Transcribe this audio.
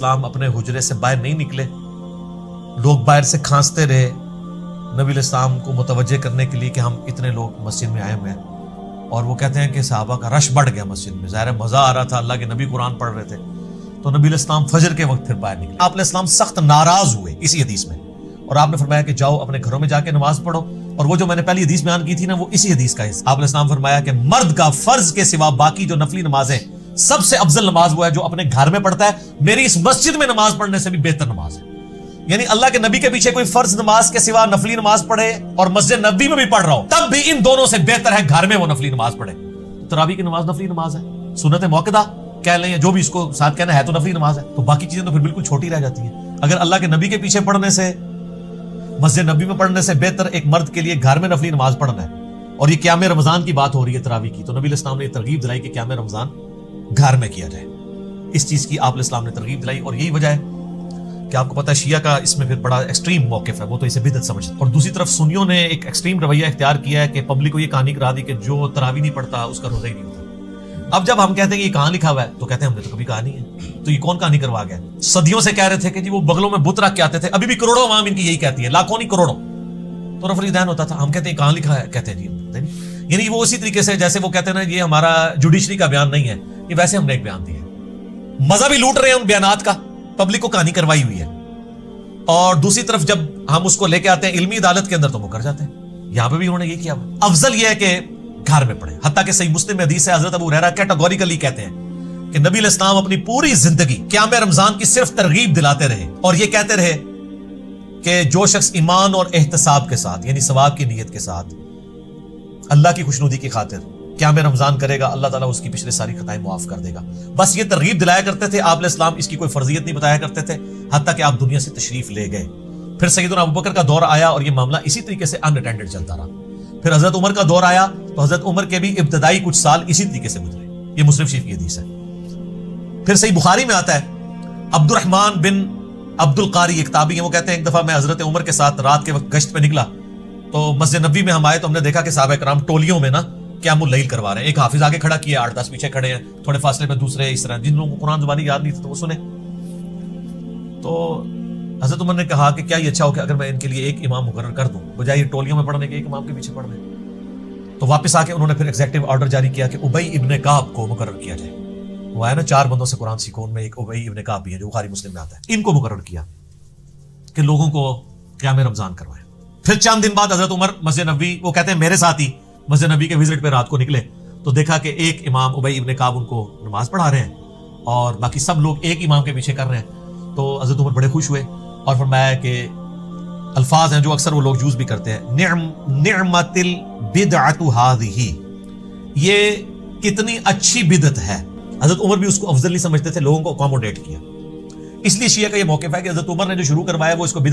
اسلام اپنے حجرے سے باہر نہیں نکلے، لوگ باہر سے کھانستے رہے نبی علیہ السلام کو متوجہ کرنے کے لیے کہ ہم اتنے لوگ مسجد میں آئے ہوئے ہیں، اور وہ کہتے ہیں کہ صحابہ کا رش بڑھ گیا مسجد میں، ظاہر مزہ آ رہا تھا، اللہ کے نبی قرآن پڑھ رہے تھے، تو نبی علیہ السلام فجر کے وقت پھر باہر نکلے۔ آپ علیہ السلام سخت ناراض ہوئے اسی حدیث میں، اور آپ نے فرمایا کہ جاؤ اپنے گھروں میں جا کے نماز پڑھو، اور وہ جو میں نے پہلی حدیث بیان کی تھی نا، وہ اسی حدیث کا حصہ۔ آپ علیہ السلام فرمایا کہ مرد کا فرض کے سوا باقی جو نفلی نمازیں، سب سے افضل نماز وہ ہے جو اپنے گھر میں پڑھتا ہے، میری اس مسجد میں نماز پڑھنے سے بھی بہتر نماز ہے۔ یعنی اللہ کے نبی کے پیچھے کوئی فرض نماز کے سوا نفلی نماز پڑھے اور مسجد نبی میں بھی پڑھ رہا ہو، تب بھی ان دونوں سے بہتر ہے گھر میں وہ نفلی نماز پڑھے۔ تراویح کی نماز نفلی نماز ہے، سنت موقدہ کہہ لیں یا جو بھی اس کو ساتھ کہنا ہے، تو نفلی نماز ہے، تو باقی چیزیں تو پھر بالکل چھوٹی رہ جاتی ہیں۔ اگر اللہ کے نبی کے پیچھے پڑھنے سے، مسجد نبی میں پڑھنے سے بہتر ایک مرد کے لیے گھر میں نفلی نماز پڑھنا ہے، اور یہ قیام رمضان کی بات ہو رہی ہے تراویح کی، تو نبی علیہ السلام نے یہ ترغیب دلائی کہ قیام رمضان گھر میں کیا جائے، اس چیز کی آپ علیہ السلام نے ترغیب دلائی، اور یہی وجہ ہے کہ آپ کو پتہ ہے شیعہ کا اس میں پھر بڑا ایکسٹریم موقف ہے، وہ تو اسے بدعت سمجھتے ہیں، اور دوسری طرف سنیوں نے ایک ایکسٹریم رویہ اختیار کیا ہے کہ پبلک کو یہ کہانی کرا دی کہ جو تراویح نہیں پڑھتا اس کا روزہ ہی نہیں ہوتا۔ اب جب ہم کہتے ہیں کہ یہ کہاں لکھا ہوا ہے، تو کہتے ہیں ہم نے تو کبھی کہا نہیں ہے، تو یہ کون کہانی کروا گیا؟ صدیوں سے کہہ رہے تھے کہ جی وہ بغلوں میں بت رکھ کے آتے تھے، ابھی بھی کروڑوں عوام ان کی یہی کہتی ہے، لاکھوں نہیں کروڑوں، تو رفع الدین ہوتا تھا۔ ہم کہتے ہیں کہاں لکھا ہے، کہتے ہیں جی نہیں، یعنی وہ اسی طریقے سے جیسے وہ کہتے ہیں نا یہ ہمارا جوڈیشری کا بیان نہیں ہے، یہ ویسے ہم نے ایک بیان دیا ہے، مزہ بھی لوٹ رہے ہیں ان بیانات کا، پبلک کو کہانی کروائی ہوئی ہے، اور دوسری طرف جب ہم اس کو لے کے آتے ہیں علمی عدالت کے اندر تو مکر جاتے ہیں۔ یہاں پہ بھی انہوں نے یہ کیا، افضل یہ ہے کہ گھر میں پڑھیں، حتیٰ کہ صحیح مسلم میں حدیث ہے، حضرت ابو ہریرہ کیٹیگوریکلی کہتے ہیں کہ نبی علیہ السلام اپنی پوری زندگی قیام رمضان کی صرف ترغیب دلاتے رہے، اور یہ کہتے رہے کہ جو شخص ایمان اور احتساب کے ساتھ، یعنی ثواب کی نیت کے ساتھ اللہ کی خوشنودی کی خاطر قیام رمضان کرے گا، اللہ تعالیٰ اس کی پچھلے ساری خطائیں معاف کر دے گا۔ بس یہ ترغیب دلایا کرتے تھے آپ علیہ السلام، اس کی کوئی فرضیت نہیں بتایا کرتے تھے، حتیٰ کہ آپ دنیا سے تشریف لے گئے۔ پھر سیدنا ابوبکر کا دور آیا اور یہ معاملہ اسی طریقے سے ان اٹینڈڈ چلتا رہا۔ پھر حضرت عمر کا دور آیا تو حضرت عمر کے بھی ابتدائی کچھ سال اسی طریقے سے گزرے، یہ مسلم شریف کی حدیث ہے۔ پھر صحیح بخاری میں آتا ہے، عبد الرحمن بن عبد القاری ایک تابعی ہیں، وہ کہتے ہیں ایک دفعہ میں حضرت عمر کے ساتھ رات کے وقت گشت پہ نکلا، تو مسجد نبی میں ہم آئے تو ہم نے دیکھا کہ صحابہ کرام ٹولیوں میں نا قیام اللیل کروا رہے ہیں، ایک حافظ آگے کھڑا کیا، 8-10 پیچھے کھڑے ہیں، تھوڑے فاصلے پہ دوسرے، اس طرح جن لوگوں کو قرآن زبانی یاد نہیں تھا تو وہ سنے۔ تو حضرت عمر نے کہا کہ کیا یہ اچھا ہو کہ اگر میں ان کے لیے ایک امام مقرر کر دوں بجائے یہ ٹولیوں میں پڑھنے کے ایک امام کے پیچھے پڑھنے۔ تو واپس آ کے انہوں نے پھر ایگزیکٹو آرڈر جاری کیا کہ ابی ابن کعب کو مقرر کیا جائے، وہ آیا نا 4 بندوں سے قرآن سیکھو، ان میں ایک ابی ابن کعب بھی ہے جو بخاری مسلم میں آتا ہے، ان کو مقرر کیا کہ لوگوں کو قیام رمضان کروائیں۔ پھر چند دن بعد حضرت عمر مسجد نبوی، وہ کہتے ہیں میرے ساتھ ہی مسجد نبی کے وزٹ پہ رات کو نکلے تو دیکھا کہ ایک امام ابی ابن کعب ان کو نماز پڑھا رہے ہیں اور باقی سب لوگ ایک امام کے پیچھے کر رہے ہیں، تو حضرت عمر بڑے خوش ہوئے اور فرمایا کہ الفاظ ہیں جو اکثر وہ لوگ یوز بھی کرتے ہیں، نعمت البدعۃ ھذہ، یہ کتنی اچھی بدعت ہے۔ حضرت عمر بھی اس کو افضل نہیں سمجھتے تھے، لوگوں کو اکوموڈیٹ کیا، اس لیے شیعہ کا یہ موقف ہے کہ حضرت عمر نے جو شروع کروایا وہ اس کو بدعت